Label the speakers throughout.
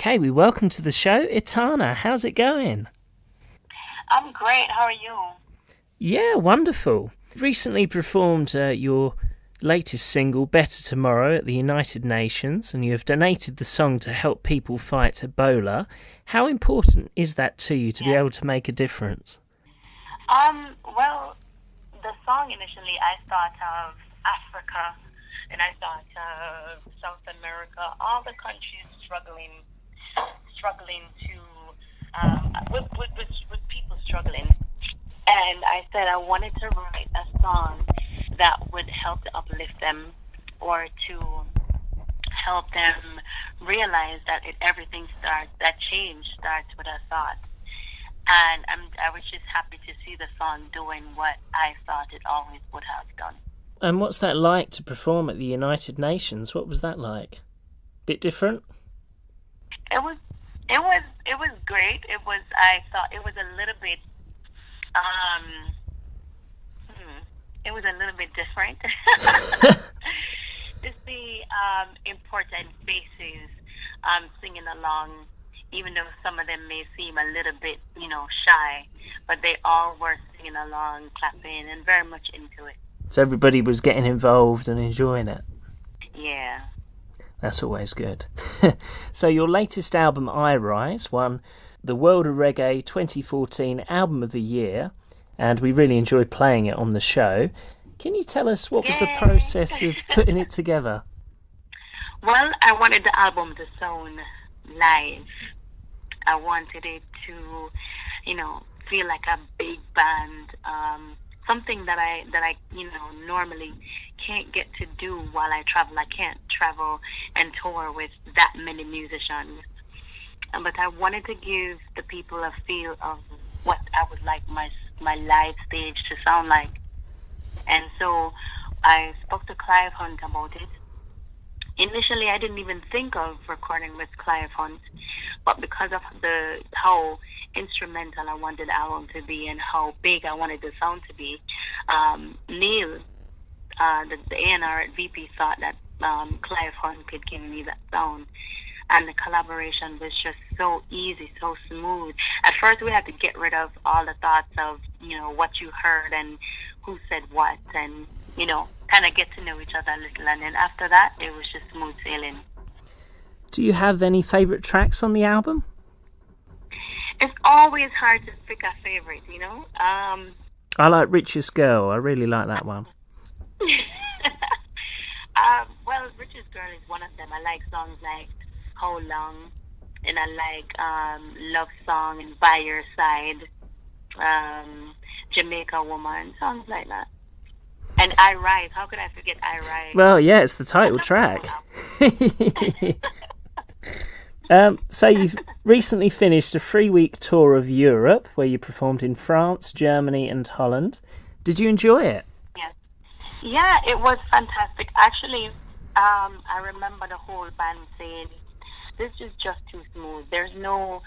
Speaker 1: Okay, we welcome to the show Etana. How's it going?
Speaker 2: I'm great. How are you?
Speaker 1: Yeah, wonderful. Recently performed your latest single, Better Tomorrow, at the United Nations, and you have donated the song to help people fight Ebola. How important is that to you to be
Speaker 2: Yeah.
Speaker 1: able to make a difference?
Speaker 2: Well, the song initially I thought of Africa and I thought of South America, all the countries struggling to, with people struggling. And I said I wanted to write a song that would help to uplift them or to help them realize that that change starts with a thought. And I was just happy to see the song doing what I thought it always would have done.
Speaker 1: And what's that like to perform at the United Nations? What was that like? Bit different?
Speaker 2: It was, it was great. I thought it was a little bit, um, it was a little bit different. To see important faces singing along, even though some of them may seem a little bit, shy, but they all were singing along, clapping, and very much into it.
Speaker 1: So everybody was getting involved and enjoying it.
Speaker 2: Yeah.
Speaker 1: That's always good. So your latest album, I Rise, won the World of Reggae 2014 Album of the Year, and we really enjoyed playing it on the show. Can you tell us what was the
Speaker 2: Yay.
Speaker 1: process of putting it together?
Speaker 2: Well, I wanted the album to sound live. I wanted it to, feel like a big band, something that I normally can't get to do while I travel. I can't travel and tour with that many musicians. But I wanted to give the people a feel of what I would like my live stage to sound like. And so I spoke to Clive Hunt about it. Initially, I didn't even think of recording with Clive Hunt, but because of how instrumental I wanted the album to be and how big I wanted the sound to be, Neil, the A&R at VP, thought that Clive Hunt could give me that sound. And the collaboration was just so easy, so smooth. At first, we had to get rid of all the thoughts of, what you heard and who said what, and, kind of get to know each other a little. And then after that, it was just smooth sailing.
Speaker 1: Do you have any favourite tracks on the album?
Speaker 2: It's always hard to pick a favorite,
Speaker 1: I like Richest Girl. I really like that one.
Speaker 2: Well, Richest Girl is one of them. I like songs like How Long, and I like Love Song and By Your Side, Jamaica Woman, songs like that. And I Rise. How could I forget I Rise?
Speaker 1: Well, yeah, it's the title track. So you've recently finished a 3-week tour of Europe where you performed in France, Germany and Holland. Did you enjoy it?
Speaker 2: Yes. Yeah, it was fantastic. Actually, I remember the whole band saying, this is just too smooth. There's no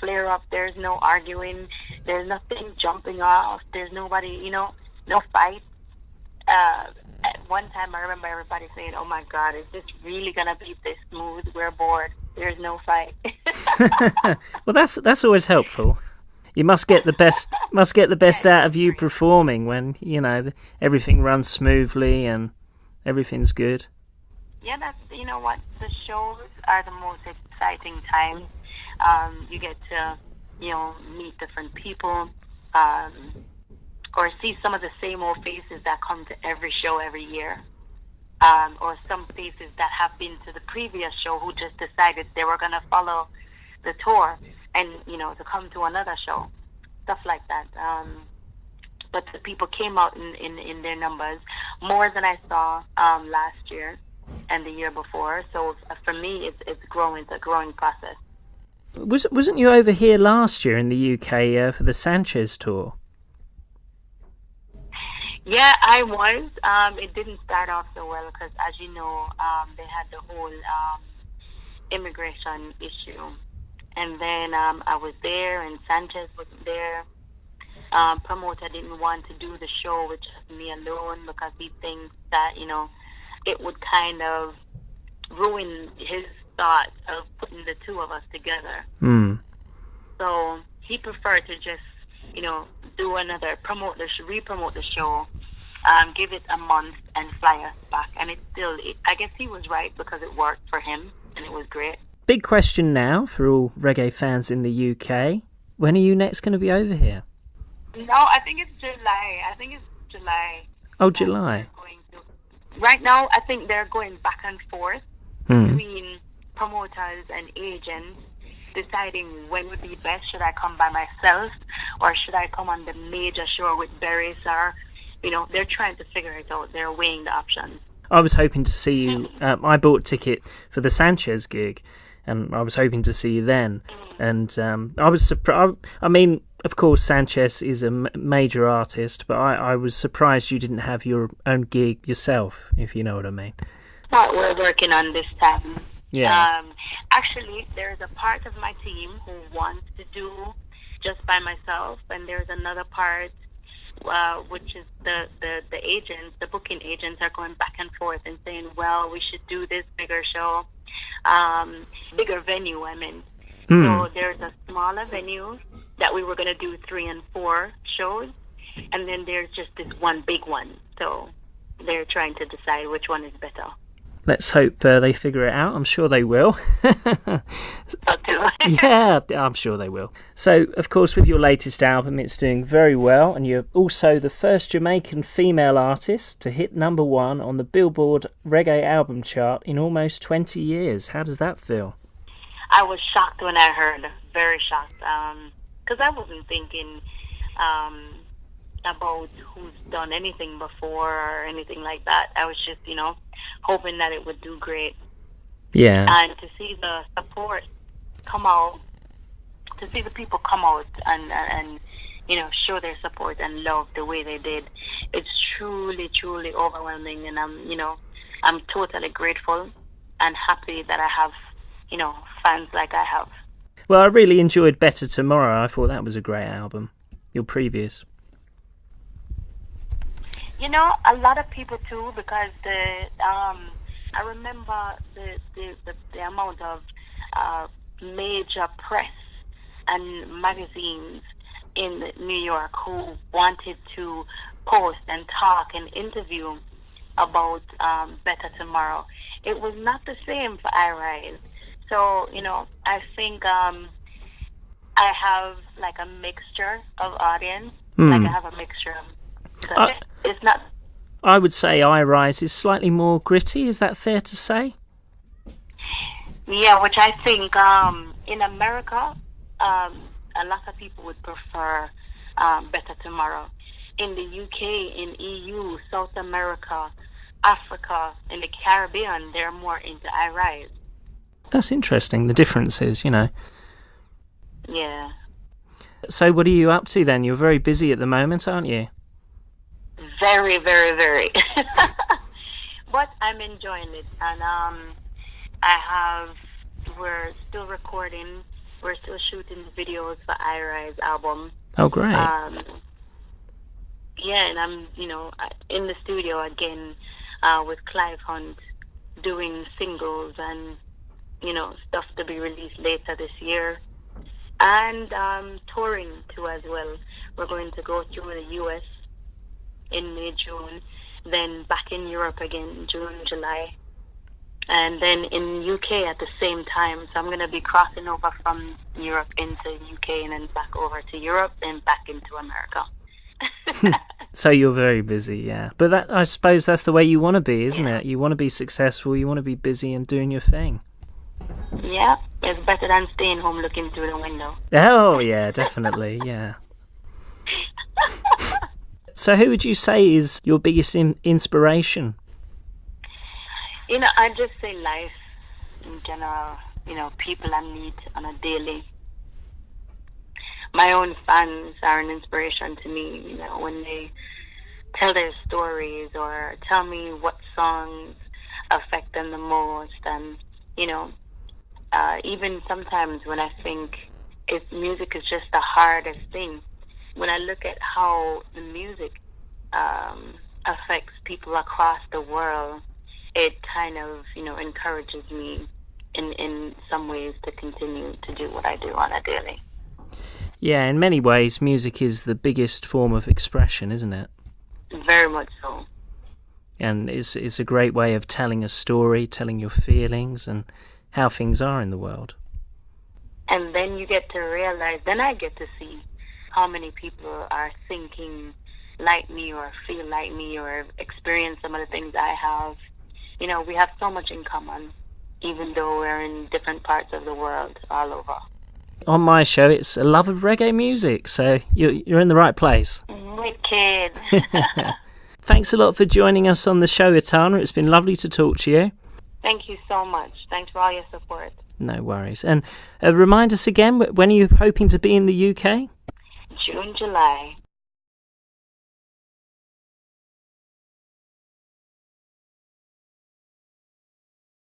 Speaker 2: flare up. There's no arguing. There's nothing jumping off. There's nobody, no fight. At one time, I remember everybody saying, "Oh my God, is this really gonna be this smooth? We're bored. There's no fight."
Speaker 1: Well, that's always helpful. You must get the best out of you performing when everything runs smoothly and everything's good.
Speaker 2: Yeah, that's what, the shows are the most exciting times. You get to meet different people. Or see some of the same old faces that come to every show every year. Or some faces that have been to the previous show who just decided they were going to follow the tour and, to come to another show. Stuff like that. But the people came out in their numbers more than I saw last year and the year before. So for me, it's growing. It's a growing process.
Speaker 1: Wasn't you over here last year in the UK for the Sanchez tour?
Speaker 2: Yeah, I was. It didn't start off so well because, as you know, they had the whole immigration issue. And then I was there and Sanchez wasn't there. Promoter didn't want to do the show with just me alone because he thinks that, it would kind of ruin his thought of putting the two of us together.
Speaker 1: Mm.
Speaker 2: So he preferred to just, do another, re-promote the show, give it a month and fly us back. And I guess he was right because it worked for him and it was great.
Speaker 1: Big question now for all reggae fans in the UK. When are you next going to be over here?
Speaker 2: No, I think it's July.
Speaker 1: Oh, July.
Speaker 2: Right now, I think they're going back and forth between promoters and agents, deciding when would be best. Should I come by myself or should I come on the major show with Berry, sir? They're trying to figure it out. They're weighing the options. I was hoping to see you.
Speaker 1: I bought a ticket for the Sanchez gig, and I was hoping to see you then. And I was surprised. I mean, of course, Sanchez is a major artist, but I was surprised you didn't have your own gig yourself, if you know what I mean.
Speaker 2: What we're working on this time.
Speaker 1: Yeah.
Speaker 2: Actually, there's a part of my team who wants to do just by myself, and there's another part which is the agents, the booking agents are going back and forth and saying, well, we should do this bigger show, bigger venue, I mean. So there's a smaller venue that we were going to do 3 and 4 shows, and then there's just this one big one. So they're trying to decide which one is better.
Speaker 1: Let's hope they figure it out. I'm sure they will. Yeah, I'm sure they will. So, of course, with your latest album, it's doing very well, and you're also the first Jamaican female artist to hit #1 on the Billboard Reggae Album Chart in almost 20 years. How does that feel?
Speaker 2: I was shocked when I heard, very shocked, because I wasn't thinking about who's done anything before or anything like that. I was just, hoping that it would do great.
Speaker 1: Yeah.
Speaker 2: And to see the support come out, to see the people come out and show their support and love the way they did, it's truly, truly overwhelming. And I'm totally grateful and happy that I have, fans like I have.
Speaker 1: Well, I really enjoyed Better Tomorrow. I thought that was a great album. Your previous.
Speaker 2: A lot of people too, because I remember the amount of major press and magazines in New York who wanted to post and talk and interview about Better Tomorrow. It was not the same for I Rise. So, I think I have like a mixture of audience. Like I have a mixture of... So it's not...
Speaker 1: I would say I Rise is slightly more gritty. Is that fair to say?
Speaker 2: Yeah, which I think in America, a lot of people would prefer Better Tomorrow. In the UK, in EU, South America, Africa, in the Caribbean, they're more into I Rise.
Speaker 1: That's interesting, the differences,
Speaker 2: Yeah.
Speaker 1: So what are you up to then? You're very busy at the moment, aren't you?
Speaker 2: Very, very, very. But I'm enjoying it. And we're still recording, we're still shooting videos for I Rise album.
Speaker 1: Oh, great.
Speaker 2: Yeah, and I'm, in the studio again with Clive Hunt doing singles and, stuff to be released later this year. And touring too as well. We're going to go through the US in May, June, then back in Europe again, June, July, and then in UK at the same time. So I'm going to be crossing over from Europe into UK and then back over to Europe and back into America.
Speaker 1: So you're very busy, yeah. But that, I suppose that's the way you want to be, isn't it? You want to be successful, you want to be busy and doing your thing.
Speaker 2: Yeah, it's better than staying home looking through the window.
Speaker 1: Oh, yeah, definitely, yeah. So who would you say is your biggest inspiration?
Speaker 2: I just say life in general, people I meet on a daily. My own fans are an inspiration to me, when they tell their stories or tell me what songs affect them the most. And, even sometimes when I think music is just the hardest thing, when I look at how the music affects people across the world, it kind of, encourages me in some ways to continue to do what I do on a daily.
Speaker 1: Yeah, in many ways, music is the biggest form of expression, isn't it?
Speaker 2: Very much so.
Speaker 1: And it's a great way of telling a story, telling your feelings and how things are in the world.
Speaker 2: And then you get to realize, then I get to see how many people are thinking like me or feel like me or experience some of the things I have. You know, we have so much in common, even though we're in different parts of the world all over.
Speaker 1: On my show, it's a love of reggae music, so you're in the right place.
Speaker 2: Wicked.
Speaker 1: Thanks a lot for joining us on the show, Etana. It's been lovely to talk to you.
Speaker 2: Thank you so much. Thanks for all your support.
Speaker 1: No worries. And remind us again, when are you hoping to be in the UK?
Speaker 2: June, July.